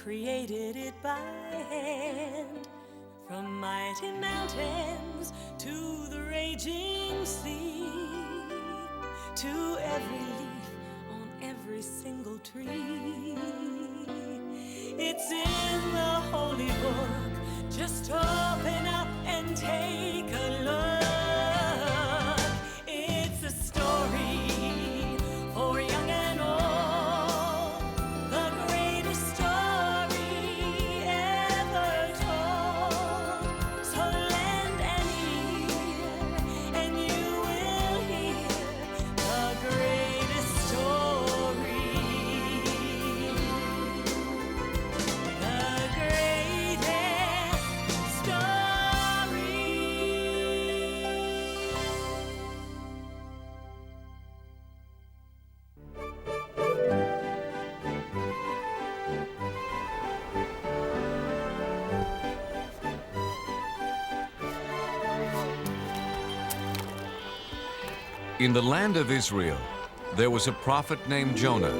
created it by hand. From mighty mountains to the raging sea, to every leaf on every single tree. It's in the holy book. Just open up and take a look. It's a story for young and old, the greatest story ever told. So lend an ear and you will hear the greatest story. The greatest story. In the land of Israel, there was a prophet named Jonah.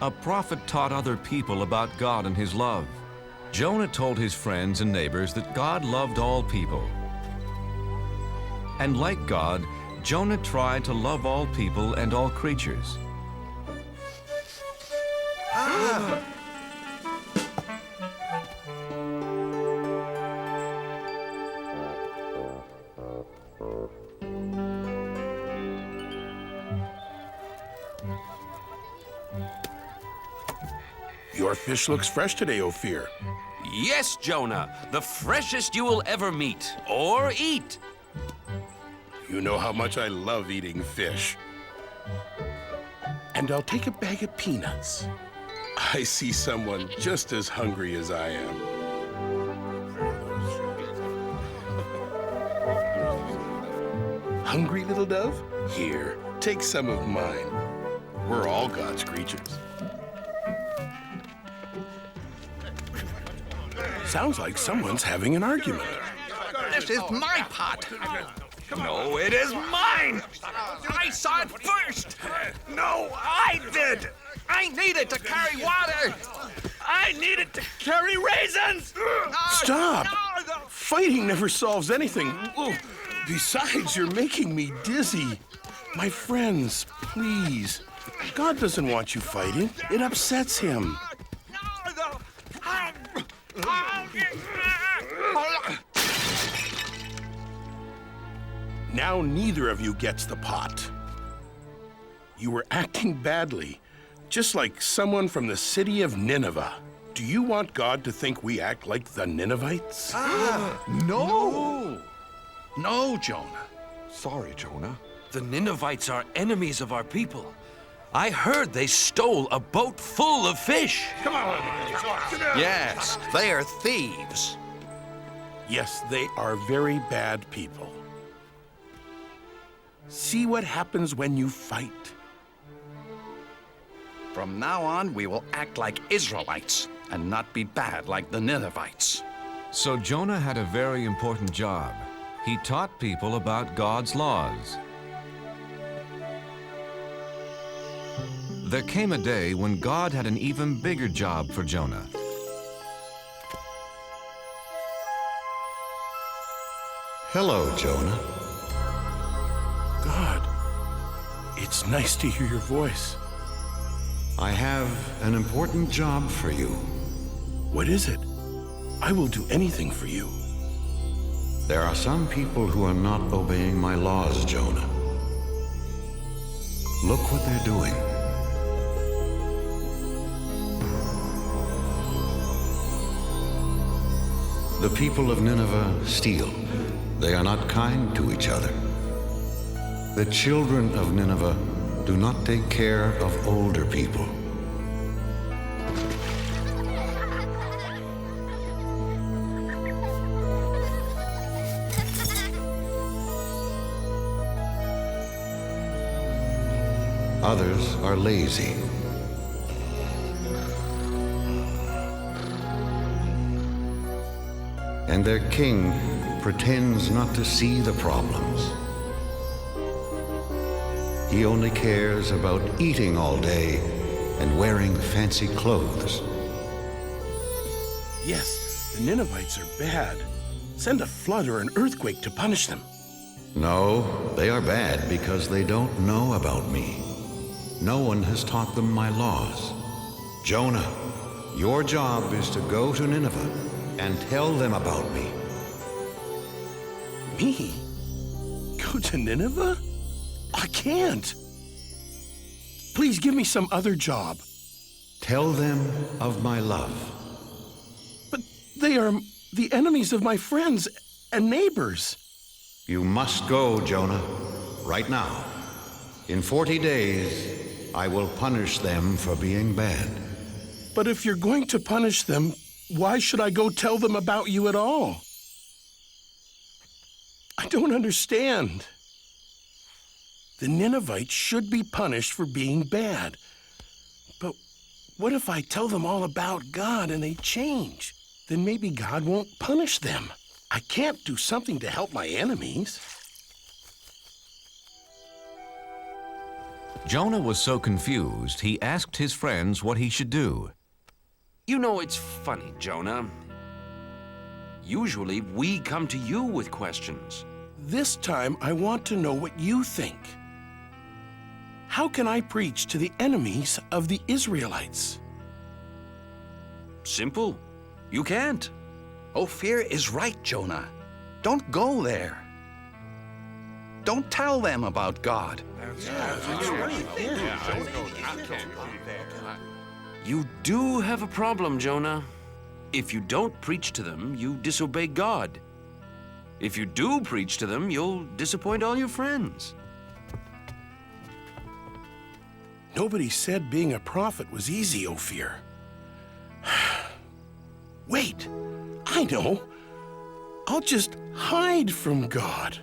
A prophet taught other people about God and his love. Jonah told his friends and neighbors that God loved all people. And like God, Jonah tried to love all people and all creatures. Your fish looks fresh today, Ophir. Yes, Jonah, the freshest you will ever meet or eat. You know how much I love eating fish. And I'll take a bag of peanuts. I see someone just as hungry as I am. Hungry, little dove? Here, take some of mine. We're all God's creatures. Sounds like someone's having an argument. This is my pot. No, it is mine. I saw it first. No, I did. I needed to carry water. I needed to carry raisins. Stop! No. Fighting never solves anything. Ooh, besides, you're making me dizzy. My friends, please. God doesn't want you fighting. It upsets him. Now neither of you gets the pot. You were acting badly, just like someone from the city of Nineveh. Do you want God to think we act like the Ninevites? No. No, Jonah. Sorry, Jonah. The Ninevites are enemies of our people. I heard they stole a boat full of fish. Yes, they are thieves. Yes, they are very bad people. See what happens when you fight. From now on, we will act like Israelites and not be bad like the Ninevites. So Jonah had a very important job. He taught people about God's laws. There came a day when God had an even bigger job for Jonah. Hello, Jonah. God, it's nice to hear your voice. I have an important job for you. What is it? I will do anything for you. There are some people who are not obeying my laws, Jonah. Look what they're doing. The people of Nineveh steal. They are not kind to each other. The children of Nineveh do not take care of older people. Others are lazy. And their king pretends not to see the problems. He only cares about eating all day and wearing fancy clothes. Yes, the Ninevites are bad. Send a flood or an earthquake to punish them. No, they are bad because they don't know about me. No one has taught them my laws. Jonah, your job is to go to Nineveh and tell them about me. Me? Go to Nineveh? I can't. Please give me some other job. Tell them of my love. But they are the enemies of my friends and neighbors. You must go, Jonah, right now. In 40 days, I will punish them for being bad. But if you're going to punish them, why should I go tell them about you at all? I don't understand. The Ninevites should be punished for being bad. But what if I tell them all about God and they change? Then maybe God won't punish them. I can't do something to help my enemies. Jonah was so confused, he asked his friends what he should do. You know, it's funny, Jonah. Usually, we come to you with questions. This time, I want to know what you think. How can I preach to the enemies of the Israelites? Simple. You can't. Ophir is right, Jonah. Don't go there. Don't tell them about God. You do have a problem, Jonah. If you don't preach to them, you disobey God. If you do preach to them, you'll disappoint all your friends. Nobody said being a prophet was easy, Ophir. Wait, I know. I'll just hide from God.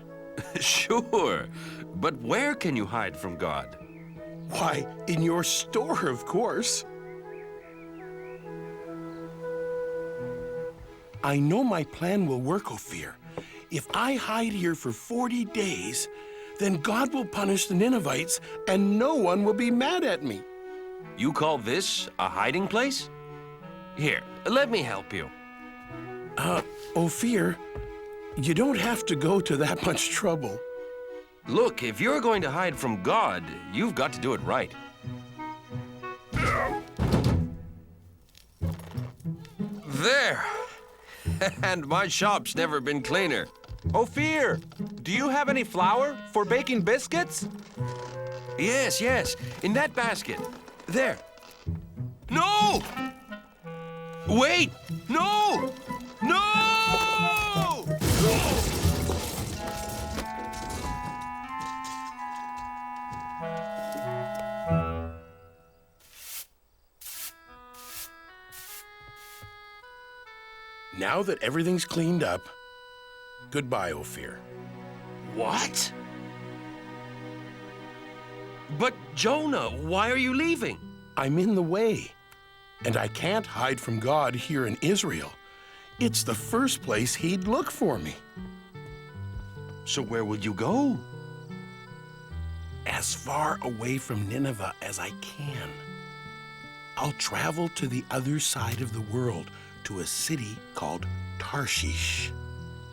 Sure, but where can you hide from God? Why, in your store, of course. I know my plan will work, Ophir. If I hide here for 40 days, then God will punish the Ninevites and no one will be mad at me. You call this a hiding place? Here, let me help you. Ophir, you don't have to go to that much trouble. Look, if you're going to hide from God, you've got to do it right. There! And my shop's never been cleaner. Ophir, do you have any flour for baking biscuits? Yes, yes, in that basket. There. No! Wait! No! No! Now that everything's cleaned up, goodbye, Ophir. What? But Jonah, why are you leaving? I'm in the way, and I can't hide from God here in Israel. It's the first place he'd look for me. So where will you go? As far away from Nineveh as I can. I'll travel to the other side of the world, to a city called Tarshish.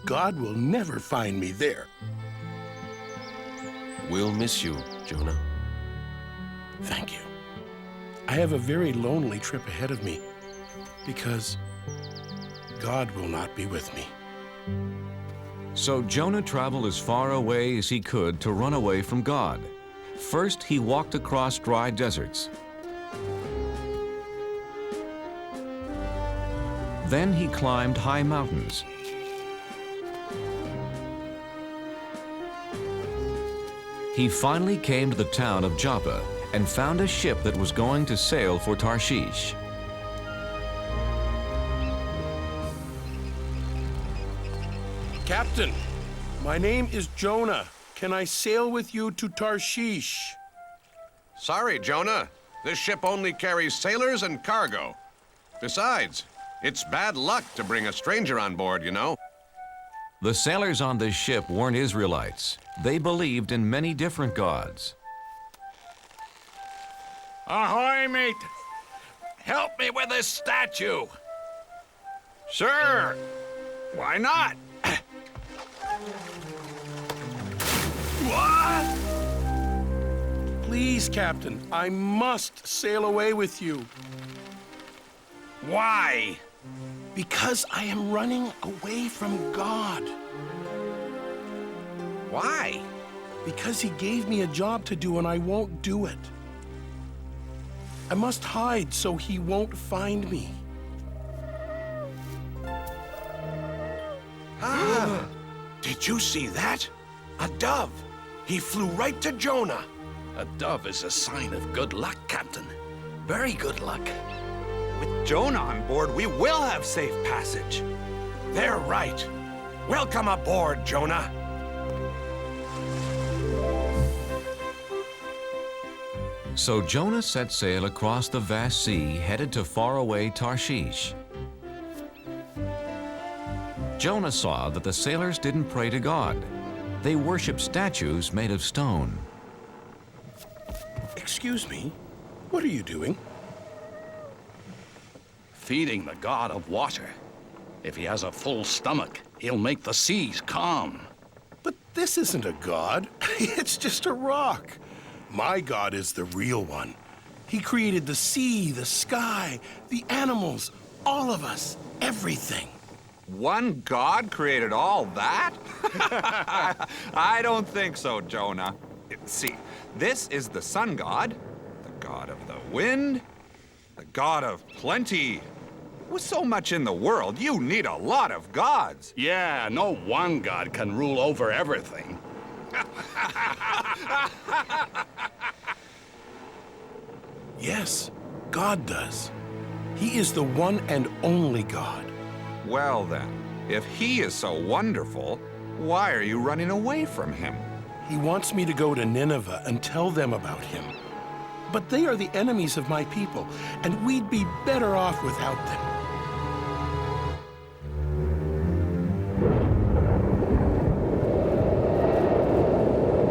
God will never find me there. We'll miss you, Jonah. Thank you. I have a very lonely trip ahead of me because God will not be with me. So Jonah traveled as far away as he could to run away from God. First, he walked across dry deserts. Then he climbed high mountains. He finally came to the town of Joppa and found a ship that was going to sail for Tarshish. Captain, my name is Jonah. Can I sail with you to Tarshish? Sorry, Jonah. This ship only carries sailors and cargo. Besides, it's bad luck to bring a stranger on board, you know. The sailors on this ship weren't Israelites. They believed in many different gods. Ahoy, mate! Help me with this statue. Sure. Why not? What? Please, Captain, I must sail away with you. Why? Because I am running away from God. Why? Because he gave me a job to do and I won't do it. I must hide so he won't find me. Did you see that? A dove. He flew right to Jonah. A dove is a sign of good luck, Captain. Very good luck. With Jonah on board, we will have safe passage. They're right. Welcome aboard, Jonah. So Jonah set sail across the vast sea, headed to faraway Tarshish. Jonah saw that the sailors didn't pray to God. They worshiped statues made of stone. Excuse me, what are you doing? Feeding the god of water. If he has a full stomach, he'll make the seas calm. But this isn't a god. It's just a rock. My God is the real one. He created the sea, the sky, the animals, all of us, everything. One God created all that? I don't think so, Jonah. See, this is the sun god, the god of the wind, the god of plenty. With so much in the world, you need a lot of gods. Yeah, no one god can rule over everything. Yes, God does. He is the one and only God. Well then, if he is so wonderful, why are you running away from him? He wants me to go to Nineveh and tell them about him. But they are the enemies of my people, and we'd be better off without them.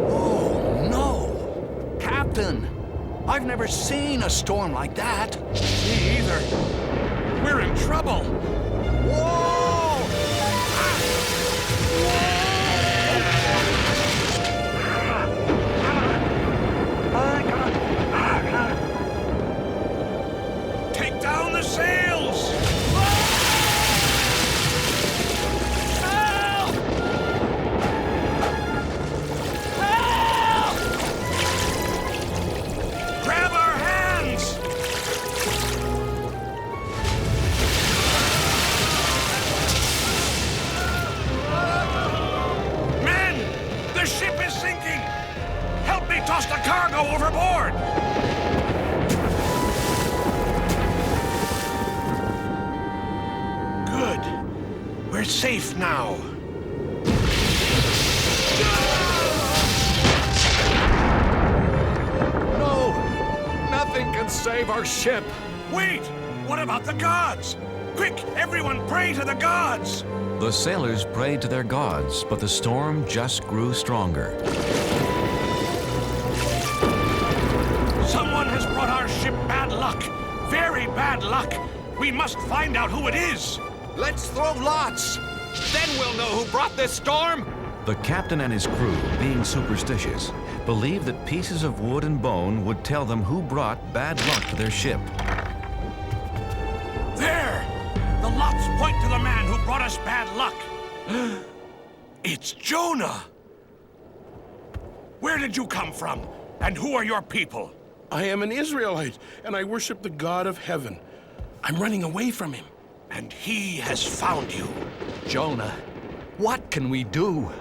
Oh, no! Captain, I've never seen a storm like that. Me either. We're in trouble. Whoa! Take down the sails! Help! Help! Grab our hands! Men! The ship is sinking! Help me toss the cargo overboard! Good. We're safe now. No! Nothing can save our ship. Wait! What about the gods? Quick, everyone pray to the gods! The sailors prayed to their gods, but the storm just grew stronger. Someone has brought our ship bad luck. Very bad luck. We must find out who it is. Let's throw lots. Then we'll know who brought this storm. The captain and his crew, being superstitious, believed that pieces of wood and bone would tell them who brought bad luck to their ship. There! The lots point to the man who brought us bad luck. It's Jonah! Where did you come from? And who are your people? I am an Israelite, and I worship the God of heaven. I'm running away from him. And he has found you. Jonah, what can we do?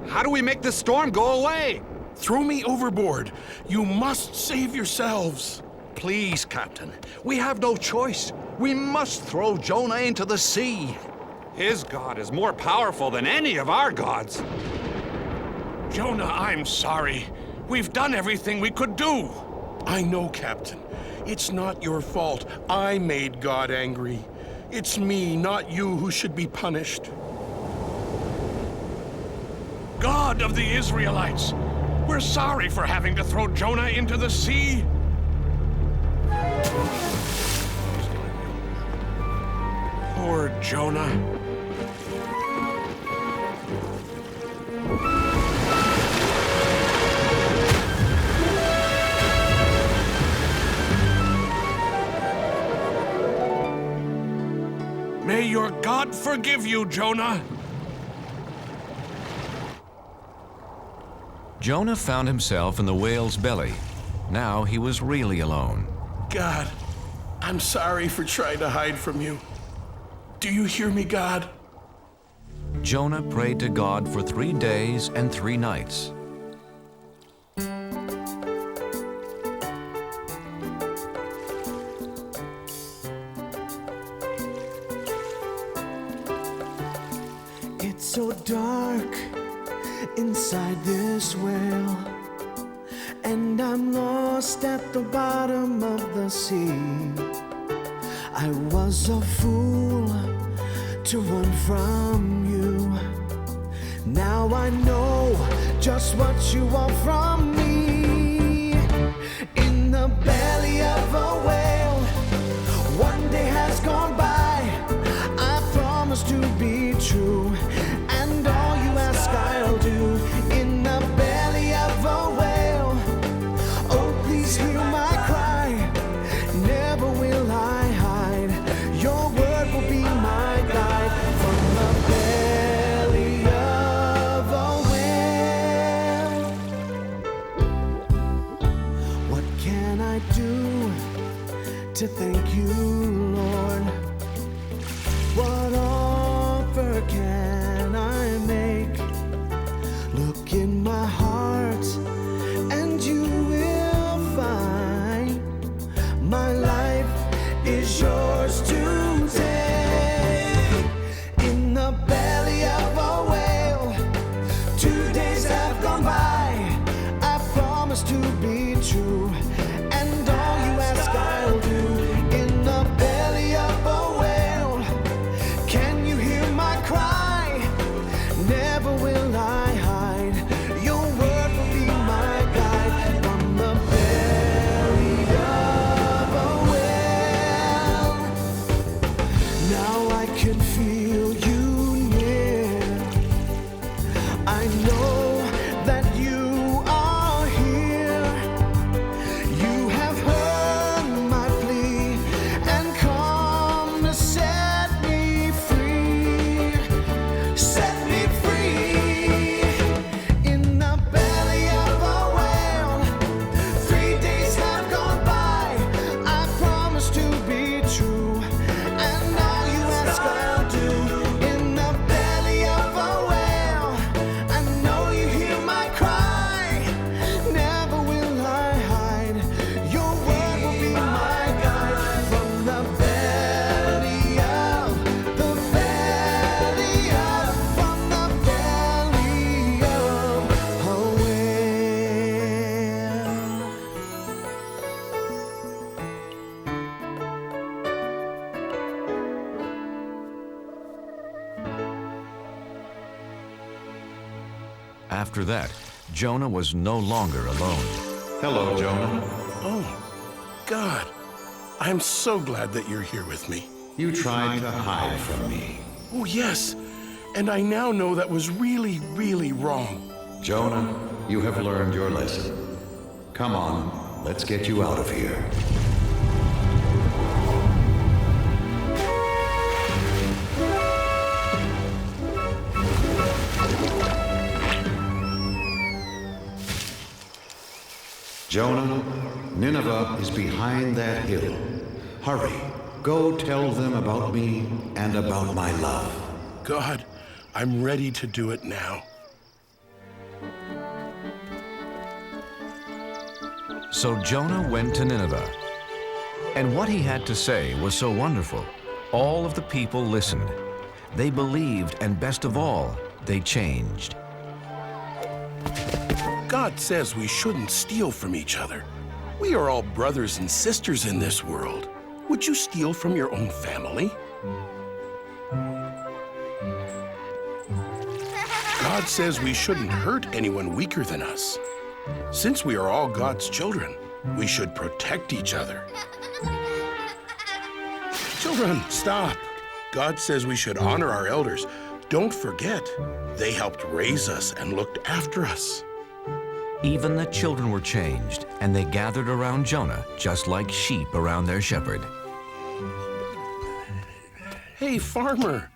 How do we make the storm go away? Throw me overboard. You must save yourselves. Please, Captain. We have no choice. We must throw Jonah into the sea. His god is more powerful than any of our gods. Jonah, I'm sorry. We've done everything we could do. I know, Captain. It's not your fault. I made God angry. It's me, not you, who should be punished. God of the Israelites, we're sorry for having to throw Jonah into the sea. Jonah. May your God forgive you, Jonah. Jonah found himself in the whale's belly. Now he was really alone. God, I'm sorry for trying to hide from you. Do you hear me, God? Jonah prayed to God for 3 days and 3 nights. It's so dark inside this whale, and I'm lost at the bottom of the sea. I was a fool to run from you. Now I know just what you want from me. In the belly of a whale, one day has gone by. I promise to be true, and all you ask I'll do. In the belly of a whale, oh please hear my cry. Never will I hide. Your word will be my guide. From the belly of a whale, what can I do to thank you, Lord? What offer can I make? Look in my heart and you will find my life is yours to take. In the belly of a whale, 2 days have gone by. I promise to be true, and all you ask I'll do. In the belly of a whale, can you hear my cry? Never will I hide. Your word will be my guide. From the belly of a whale, now I can feel you near. I know that you are here. You have heard my plea and come to set me free. Set me free. In the belly of a whale, 3 days have gone by. I promise to be true, and all you ask I'll do. In the belly of a whale, I know you hear my cry. Never will I hide. Your word will be my guide. From the belly of, from the belly of a whale. After that, Jonah was no longer alone. Hello, Jonah. Oh, God, I'm so glad that you're here with me. You tried to hide from me. Oh, yes, and I now know that was really, really wrong. Jonah, you have learned your lesson. Come on, let's get you out of here. Jonah, Nineveh is behind that hill. Hurry, go tell them about me and about my love. God, I'm ready to do it now. So Jonah went to Nineveh. And what he had to say was so wonderful. All of the people listened. They believed, and best of all, they changed. God says we shouldn't steal from each other. We are all brothers and sisters in this world. Would you steal from your own family? God says we shouldn't hurt anyone weaker than us. Since we are all God's children, we should protect each other. Children, stop. God says we should honor our elders. Don't forget, they helped raise us and looked after us. Even the children were changed, and they gathered around Jonah just like sheep around their shepherd. Hey, farmer,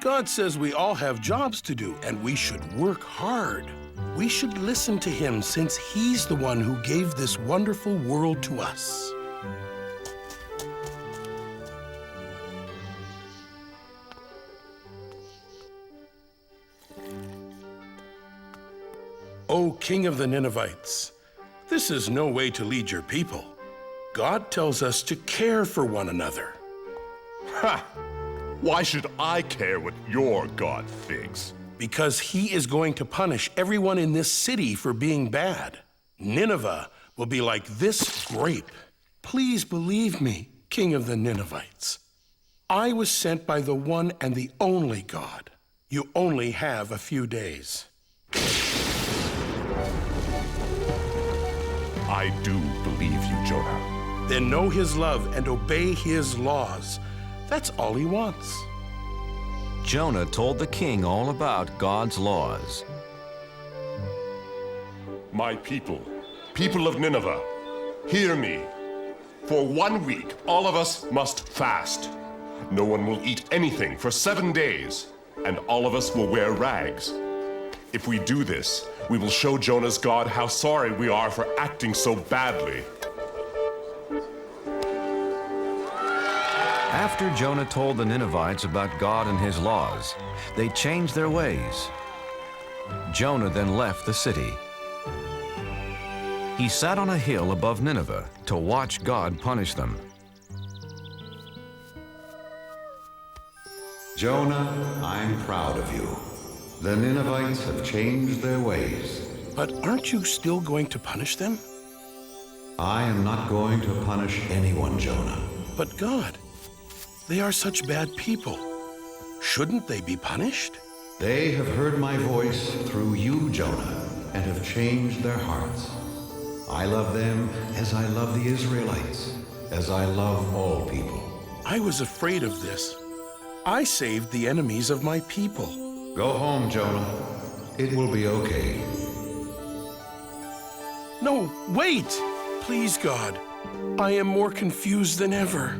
God says we all have jobs to do, and we should work hard. We should listen to him since he's the one who gave this wonderful world to us. O King of the Ninevites, this is no way to lead your people. God tells us to care for one another. Ha! Why should I care what your God thinks? Because he is going to punish everyone in this city for being bad. Nineveh will be like this grape. Please believe me, King of the Ninevites. I was sent by the one and the only God. You only have a few days. I do believe you, Jonah. Then know his love and obey his laws. That's all he wants. Jonah told the king all about God's laws. My people, people of Nineveh, hear me. For 1 week, all of us must fast. No one will eat anything for 7 days, and all of us will wear rags. If we do this, we will show Jonah's God how sorry we are for acting so badly. After Jonah told the Ninevites about God and his laws, they changed their ways. Jonah then left the city. He sat on a hill above Nineveh to watch God punish them. Jonah, I'm proud of you. The Ninevites have changed their ways. But aren't you still going to punish them? I am not going to punish anyone, Jonah. But God, they are such bad people. Shouldn't they be punished? They have heard my voice through you, Jonah, and have changed their hearts. I love them as I love the Israelites, as I love all people. I was afraid of this. I saved the enemies of my people. Go home, Jonah. It will be okay. No, wait! Please, God. I am more confused than ever.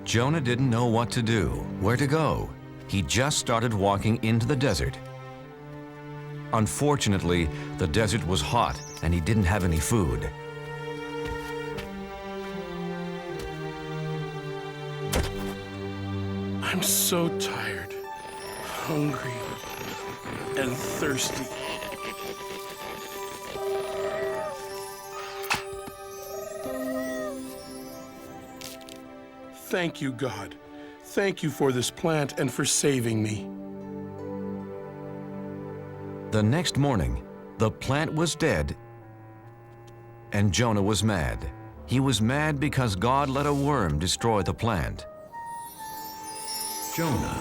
Jonah didn't know what to do, where to go. He just started walking into the desert. Unfortunately, the desert was hot and he didn't have any food. I'm so tired, hungry, and thirsty. Thank you, God. Thank you for this plant and for saving me. The next morning, the plant was dead, and Jonah was mad. He was mad because God let a worm destroy the plant. Jonah,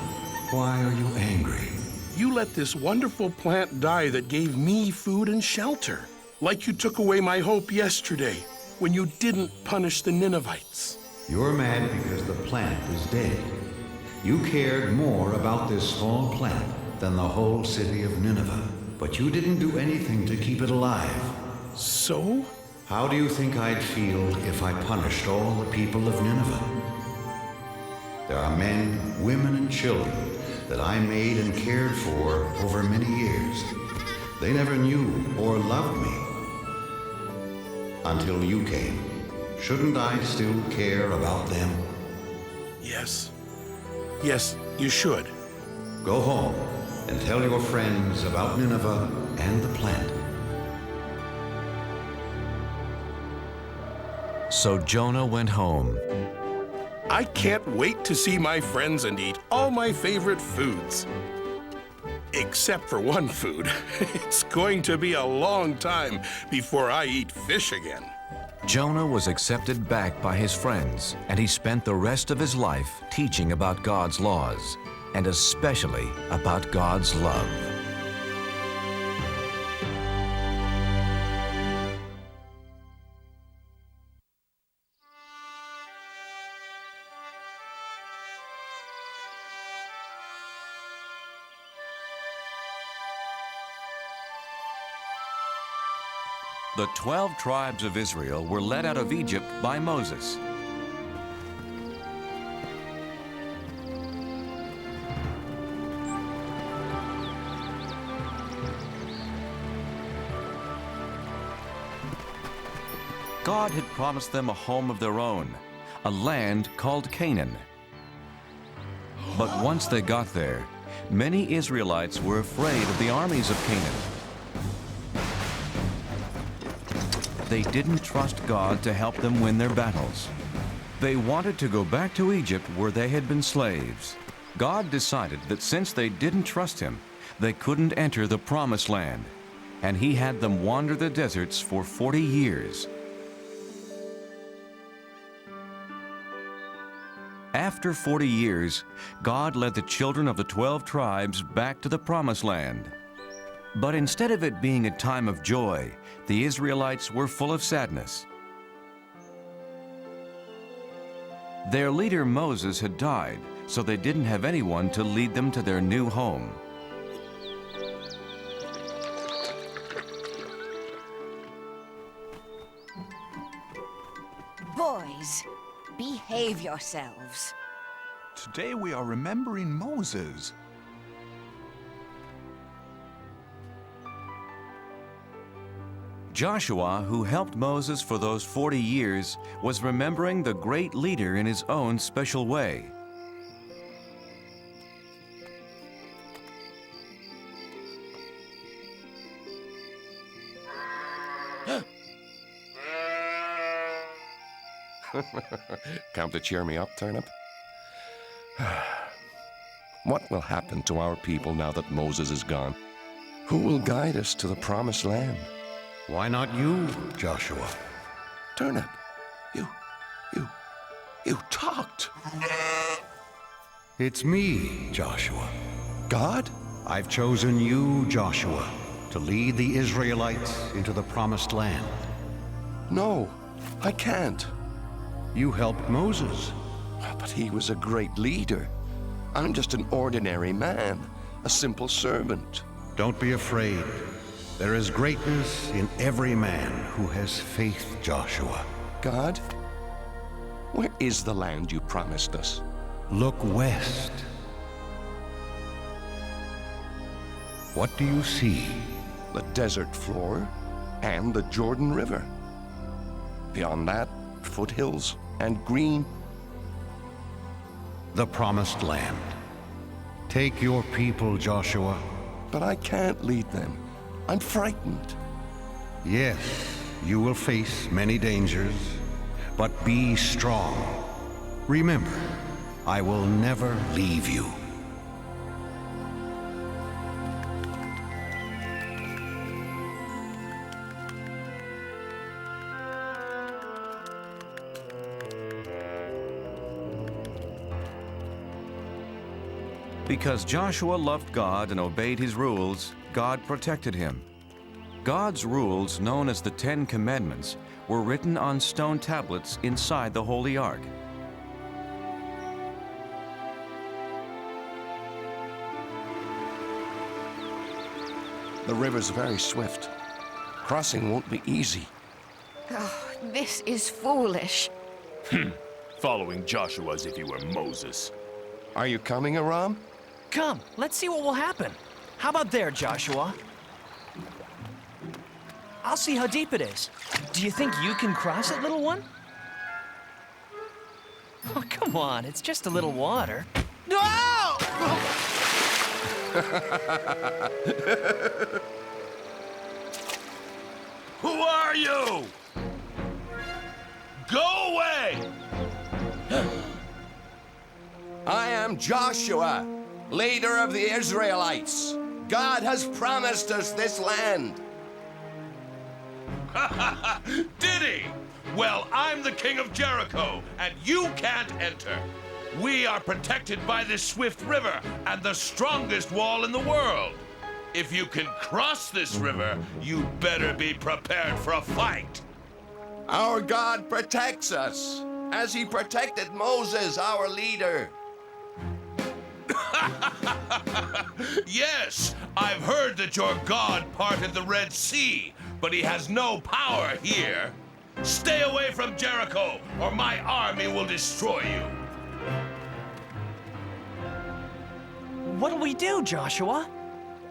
why are you angry? You let this wonderful plant die that gave me food and shelter, like you took away my hope yesterday when you didn't punish the Ninevites. You're mad because the plant is dead. You cared more about this small plant than the whole city of Nineveh, but you didn't do anything to keep it alive. So? How do you think I'd feel if I punished all the people of Nineveh? There are men, women, and children that I made and cared for over many years. They never knew or loved me until you came. Shouldn't I still care about them? Yes. Yes, you should. Go home and tell your friends about Nineveh and the plant. So Jonah went home. I can't wait to see my friends and eat all my favorite foods. Except for one food. It's going to be a long time before I eat fish again. Jonah was accepted back by his friends, and he spent the rest of his life teaching about God's laws, and especially about God's love. The 12 tribes of Israel were led out of Egypt by Moses. God had promised them a home of their own, a land called Canaan. But once they got there, many Israelites were afraid of the armies of Canaan. They didn't trust God to help them win their battles. They wanted to go back to Egypt where they had been slaves. God decided that since they didn't trust Him, they couldn't enter the Promised Land, and He had them wander the deserts for 40 years. After 40 years, God led the children of the 12 tribes back to the Promised Land. But instead of it being a time of joy, the Israelites were full of sadness. Their leader Moses had died, so they didn't have anyone to lead them to their new home. Boys, behave yourselves. Today we are remembering Moses. Joshua, who helped Moses for those 40 years, was remembering the great leader in his own special way. Come to cheer me up, Turnip? What will happen to our people now that Moses is gone? Who will guide us to the Promised Land? Why not you, Joshua? Turnip, you talked. It's me, Joshua. God? I've chosen you, Joshua, to lead the Israelites into the Promised Land. No, I can't. You helped Moses. But he was a great leader. I'm just an ordinary man, a simple servant. Don't be afraid. There is greatness in every man who has faith, Joshua. God, where is the land you promised us? Look west. What do you see? The desert floor and the Jordan River. Beyond that, foothills and green. The Promised Land. Take your people, Joshua. But I can't lead them. I'm frightened. Yes, you will face many dangers, but be strong. Remember, I will never leave you. Because Joshua loved God and obeyed His rules, God protected him. God's rules, known as the 10 Commandments, were written on stone tablets inside the Holy Ark. The river's very swift. Crossing won't be easy. Oh, this is foolish. Following Joshua as if he were Moses. Are you coming, Aram? Come, let's see what will happen. How about there, Joshua? I'll see how deep it is. Do you think you can cross it, little one? Oh, come on, it's just a little water. No! Who are you? Go away! I am Joshua, leader of the Israelites. God has promised us this land. Did he? Well, I'm the king of Jericho, and you can't enter. We are protected by this swift river and the strongest wall in the world. If you can cross this river, you better be prepared for a fight. Our God protects us, as he protected Moses, our leader. Yes, I've heard that your God parted the Red Sea, but he has no power here. Stay away from Jericho, or my army will destroy you. What'll we do, Joshua?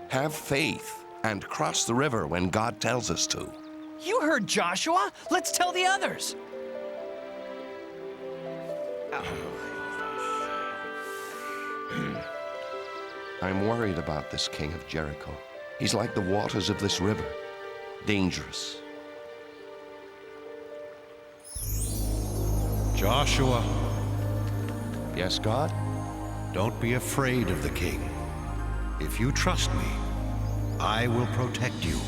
Have faith and cross the river when God tells us to. You heard Joshua. Let's tell the others. I'm worried about this king of Jericho. He's like the waters of this river. Dangerous. Joshua. Yes, God? Don't be afraid of the king. If you trust me, I will protect you.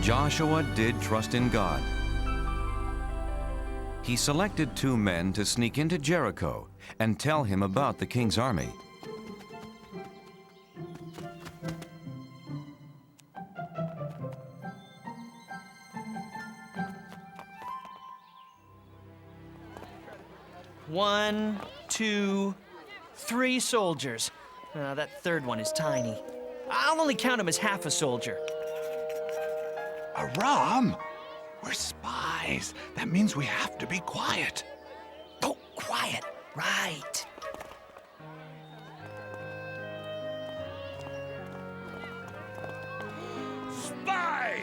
Joshua did trust in God. He selected 2 men to sneak into Jericho and tell him about the king's army. One, 2, 3 soldiers. That third one is tiny. I'll only count him as half a soldier. Aram! We're spies. That means we have to be quiet. Oh, quiet. Right. Spy!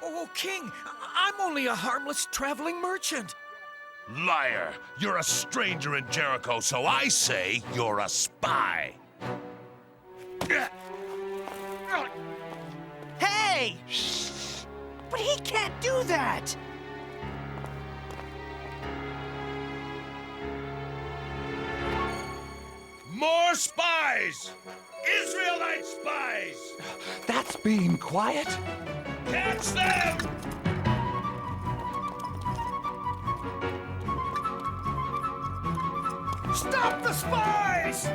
Oh, King, I'm only a harmless traveling merchant. Liar! You're a stranger in Jericho, so I say you're a spy. Hey! Shh! But he can't do that! More spies! Israelite spies! That's being quiet. Catch them! Stop the spies!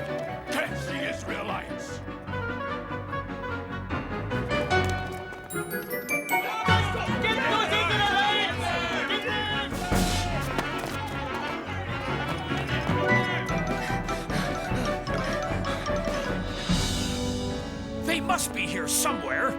Catch the Israelites! They must be here somewhere.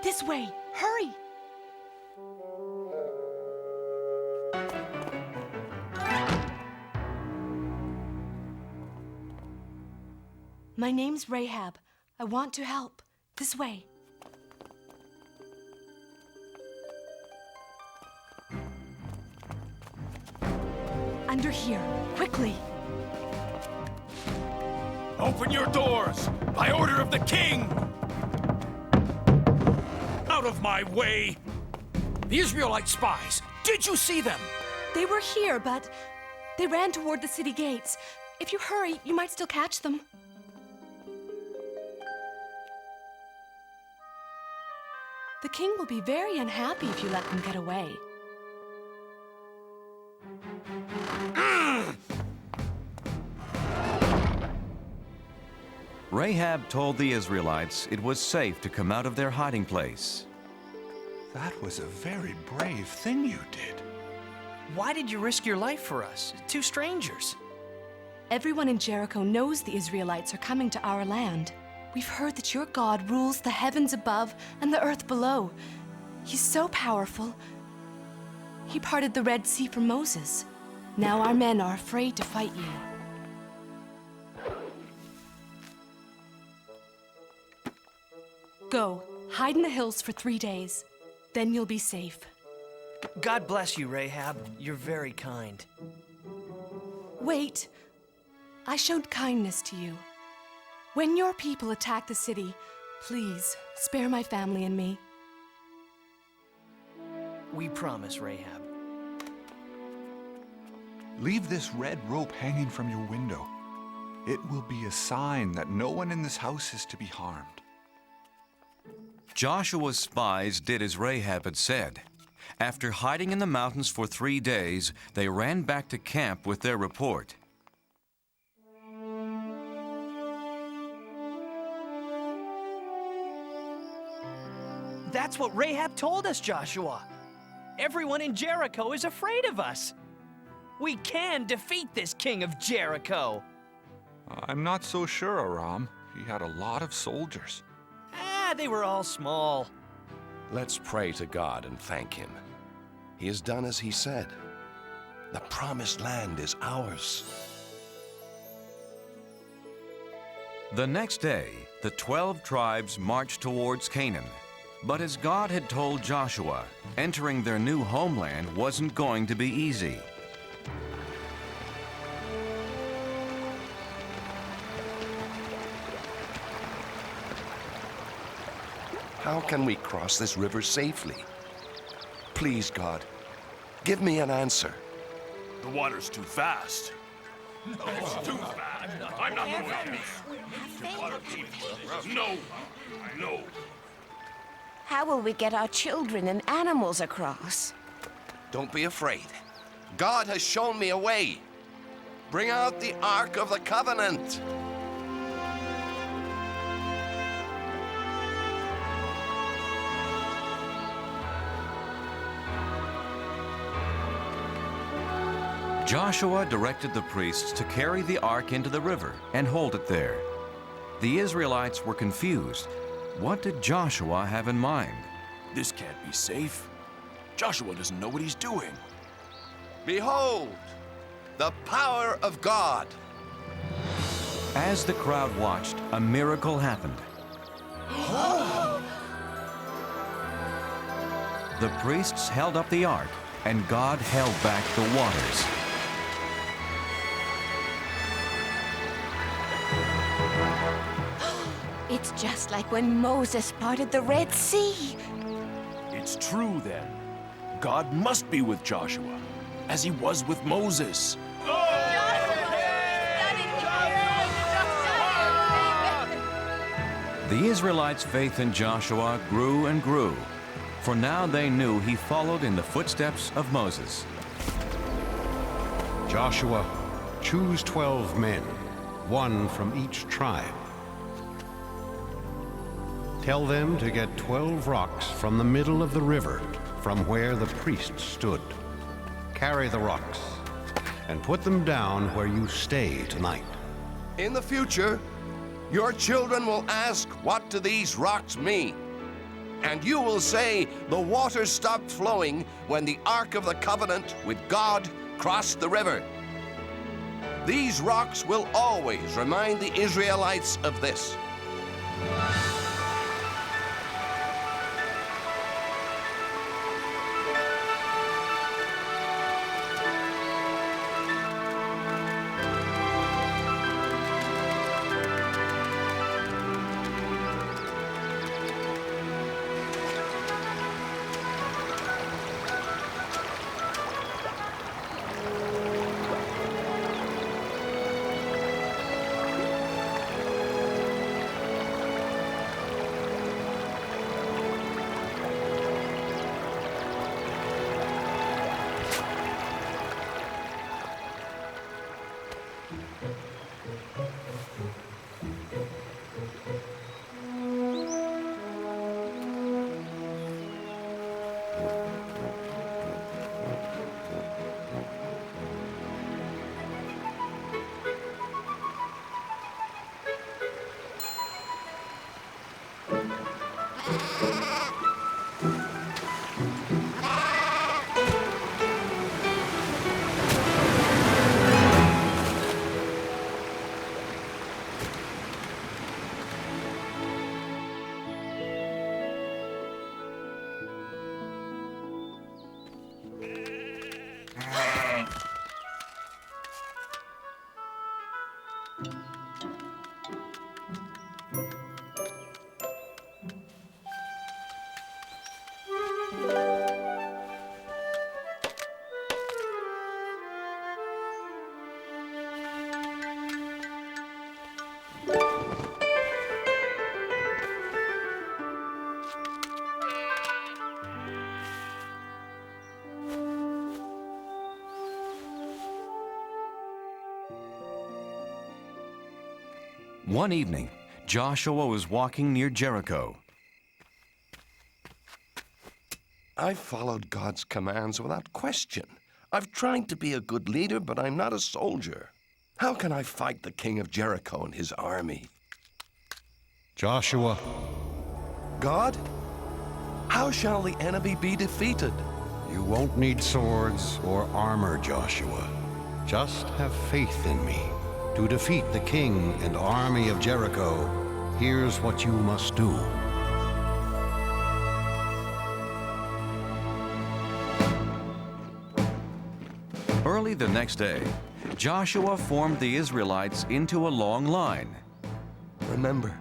This way! Hurry! My name's Rahab. I want to help. This way. Under here. Quickly. Open your doors! By order of the king! Out of my way! The Israelite spies! Did you see them? They were here, but they ran toward the city gates. If you hurry, you might still catch them. The king will be very unhappy if you let them get away. Rahab told the Israelites it was safe to come out of their hiding place. That was a very brave thing you did. Why did you risk your life for us? 2 strangers. Everyone in Jericho knows the Israelites are coming to our land. We've heard that your God rules the heavens above and the earth below. He's so powerful. He parted the Red Sea for Moses. Now our men are afraid to fight you. Go, hide in the hills for 3 days. Then you'll be safe. God bless you, Rahab. You're very kind. Wait. I showed kindness to you. When your people attack the city, please spare my family and me. We promise, Rahab. Leave this red rope hanging from your window. It will be a sign that no one in this house is to be harmed. Joshua's spies did as Rahab had said. After hiding in the mountains for 3 days, they ran back to camp with their report. That's what Rahab told us, Joshua. Everyone in Jericho is afraid of us. We can defeat this king of Jericho. I'm not so sure, Aram. He had a lot of soldiers. They were all small. Let's pray to God and thank him. He has done as he said. The promised land is ours. The next day, the 12 tribes marched towards Canaan. But as God had told Joshua, entering their new homeland wasn't going to be easy. How can we cross this river safely? Please, God, give me an answer. The water's too fast. It's too fast. I'm not going to. No. No. How will we get our children and animals across? Don't be afraid. God has shown me a way. Bring out the Ark of the Covenant. Joshua directed the priests to carry the ark into the river and hold it there. The Israelites were confused. What did Joshua have in mind? This can't be safe. Joshua doesn't know what he's doing. Behold, the power of God. As the crowd watched, a miracle happened. The priests held up the ark, and God held back the waters. It's just like when Moses parted the Red Sea. It's true then. God must be with Joshua, as he was with Moses. The Israelites' faith in Joshua grew and grew, for now they knew he followed in the footsteps of Moses. Joshua, choose 12 men, one from each tribe. Tell them to get 12 rocks from the middle of the river, from where the priests stood. Carry the rocks and put them down where you stay tonight. In the future, your children will ask, what do these rocks mean? And you will say, the water stopped flowing when the Ark of the Covenant with God crossed the river. These rocks will always remind the Israelites of this. One evening, Joshua was walking near Jericho. I've followed God's commands without question. I've tried to be a good leader, but I'm not a soldier. How can I fight the king of Jericho and his army? Joshua. God? How shall the enemy be defeated? You won't need swords or armor, Joshua. Just have faith in me. To defeat the king and army of Jericho, here's what you must do. Early the next day, Joshua formed the Israelites into a long line. Remember,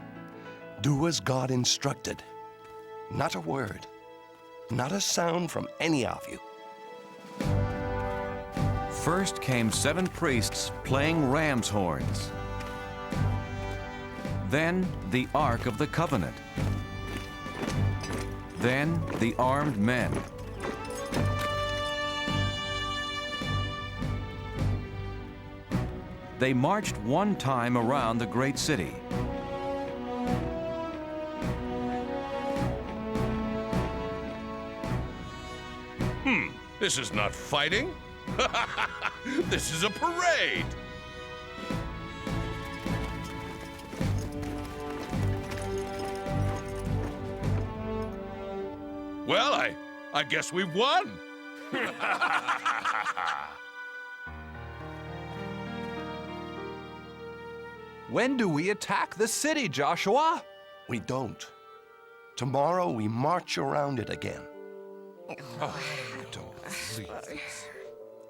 do as God instructed. Not a word, not a sound from any of you. First came 7 priests playing ram's horns. Then the Ark of the Covenant. Then the armed men. They marched one time around the great city. This is not fighting. This is a parade. Well, I guess we've won. When do we attack the city, Joshua? We don't. Tomorrow we march around it again.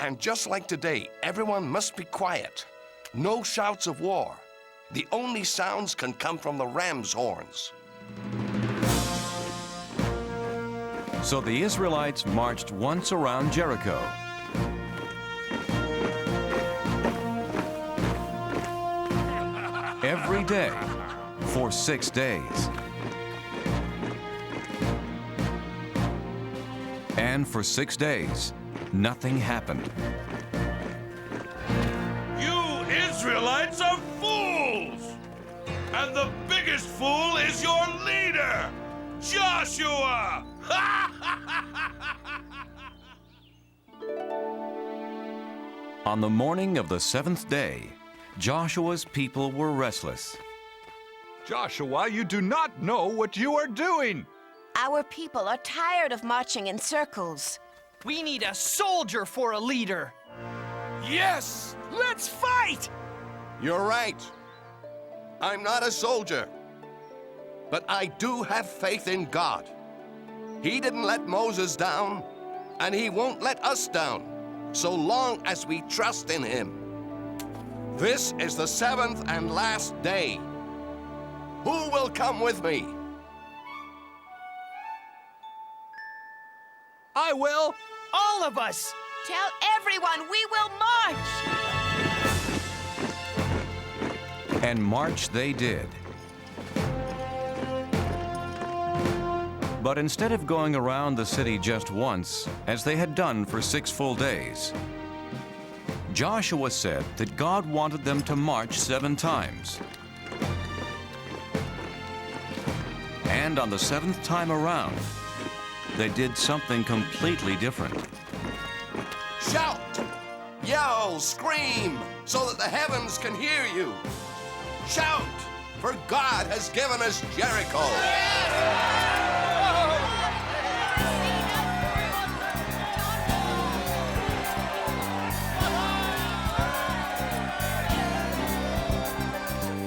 And just like today, everyone must be quiet. No shouts of war. The only sounds can come from the ram's horns. So the Israelites marched once around Jericho. Every day for 6 days. And for 6 days, nothing happened. You Israelites are fools! And the biggest fool is your leader, Joshua! On the morning of the 7th day, Joshua's people were restless. Joshua, you do not know what you are doing. Our people are tired of marching in circles. We need a soldier for a leader. Yes! Let's fight! You're right. I'm not a soldier. But I do have faith in God. He didn't let Moses down, and he won't let us down, so long as we trust in him. This is the 7th and last day. Who will come with me? I will. All of us. Tell everyone we will march. And march they did. But instead of going around the city just once, as they had done for 6 full days, Joshua said that God wanted them to march 7 times. And on the 7th time around, they did something completely different. Shout, yell, scream, so that the heavens can hear you. Shout, for God has given us Jericho.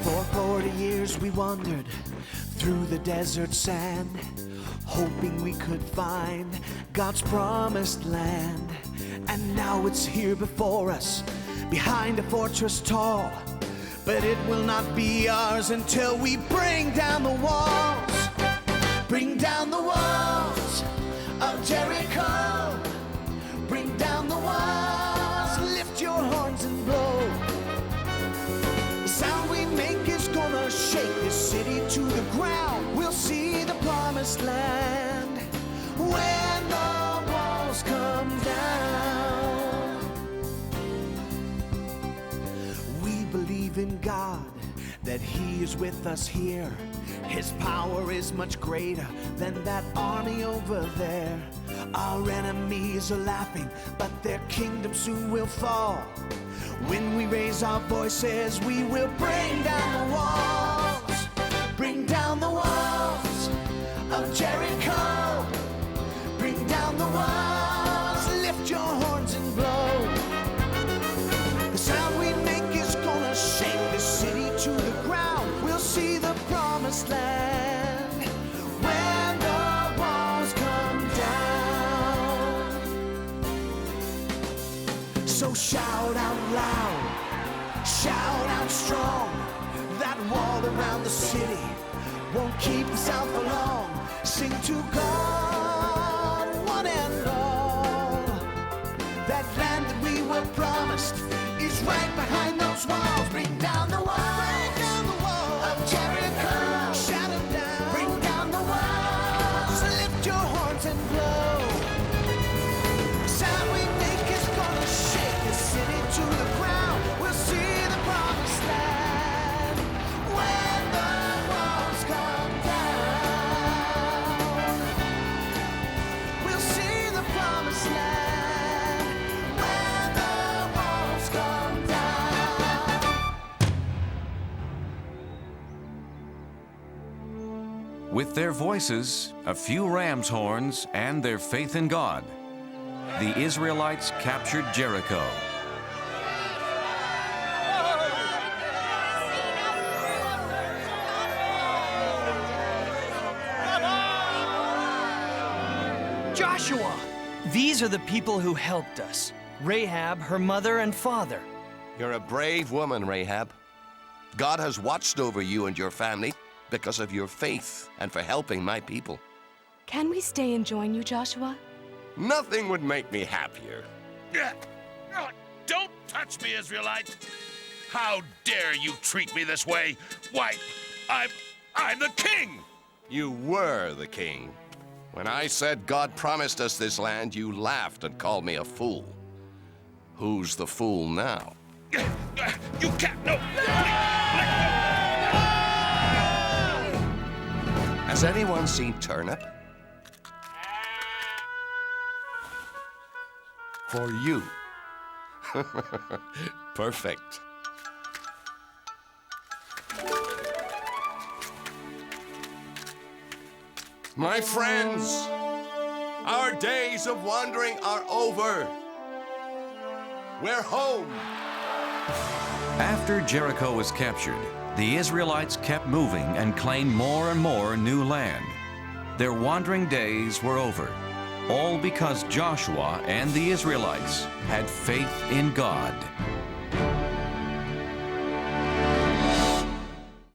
For 40 years we wandered through the desert sand, hoping we could find God's promised land. And now it's here before us, behind a fortress tall. But it will not be ours until we bring down the walls. Bring down the walls of Jericho. Bring down the walls, lift your horns and blow. The sound we make is gonna shake this city to the ground. We'll see the promised land when the walls come down. We believe in God, that he is with us here. His power is much greater than that army over there. Our enemies are laughing, but their kingdom soon will fall. When we raise our voices, we will bring down the walls. Bring down the walls of Jericho. Bring down the walls, lift your horns and blow. The sound we make is gonna shake the city to the ground. We'll see the promised land when the walls come down. So shout out loud, shout out strong. That wall around the city won't keep us out for long. Sing to God, one and all. That land that we were promised is right behind those walls. Bring down the walls of Jericho. Shout them down. Bring down the walls. Lift your horns and blow. The sound we make is gonna shake the city to the ground. We'll see the promised land when the walls come down. We'll see the promised land when the walls come down. With their voices, a few ram's horns, and their faith in God, the Israelites captured Jericho. Joshua! These are the people who helped us. Rahab, her mother and father. You're a brave woman, Rahab. God has watched over you and your family because of your faith and for helping my people. Can we stay and join you, Joshua? Nothing would make me happier. Don't touch me, Israelite! How dare you treat me this way? Why, I'm the king! You were the king. When I said God promised us this land, you laughed and called me a fool. Who's the fool now? You can't, no! Has anyone seen Turnip? For you. Perfect. My friends, our days of wandering are over. We're home. After Jericho was captured, the Israelites kept moving and claimed more and more new land. Their wandering days were over, all because Joshua and the Israelites had faith in God.